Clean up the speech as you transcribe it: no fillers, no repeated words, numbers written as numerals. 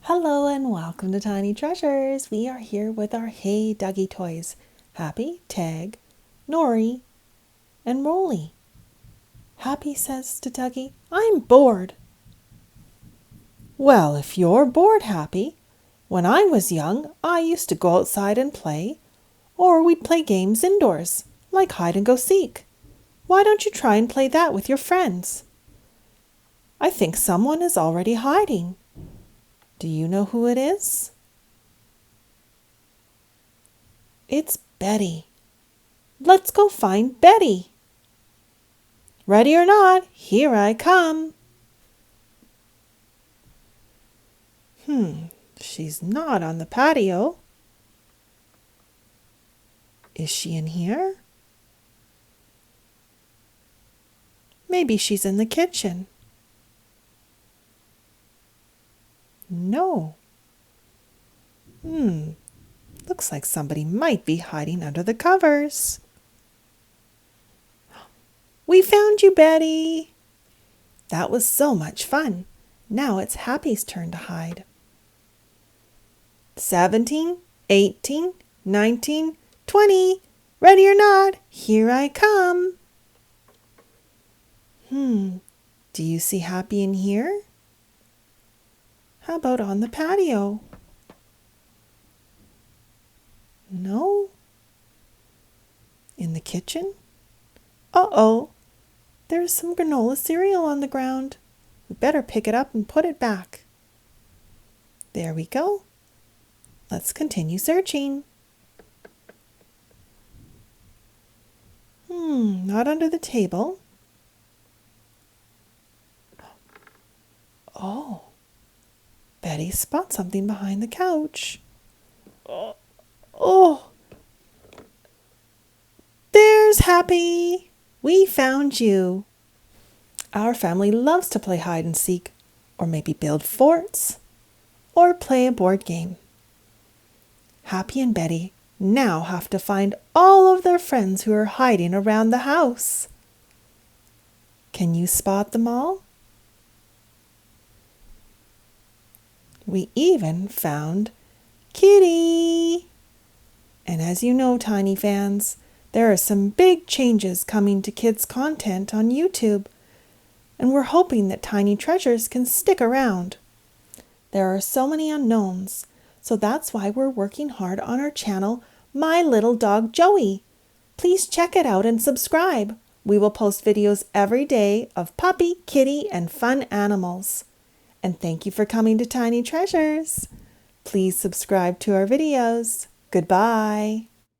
Hello and welcome to Tiny Treasures. We are here with our Hey Duggee toys. Happy, Tag, Nori, and Rolly. Happy says to Duggee, "I'm bored." "Well, if you're bored, Happy, when I was young I used to go outside and play, or we'd play games indoors, like hide and go seek. Why don't you try and play that with your friends?" "I think someone is already hiding. Do you know who it is?" "It's Betty. Let's go find Betty." "Ready or not, here I come." She's not on the patio. Is she in here? Maybe she's in the kitchen. No. Looks like somebody might be hiding under the covers. "We found you, Betty." That was so much fun. Now it's Happy's turn to hide. 17, 18, 19, 20. Ready or not, here I come. Do you see Happy in here? How about on the patio? No? In the kitchen? Uh-oh, there's some granola cereal on the ground. We better pick it up and put it back. There we go. Let's continue searching. Not under the table. Oh, Betty spots something behind the couch. Oh, there's Happy. We found you. Our family loves to play hide and seek, or maybe build forts, or play a board game. Happy and Betty now have to find all of their friends who are hiding around the house. Can you spot them all? We even found Kitty. And as you know, Tiny fans, there are some big changes coming to kids' content on YouTube, and we're hoping that Tiny Treasures can stick around. There are so many unknowns, so that's why we're working hard on our channel, My Little Dog Joey. Please check it out and subscribe. We will post videos every day of puppy, kitty, and fun animals. And thank you for coming to Tiny Treasures. Please subscribe to our videos. Goodbye.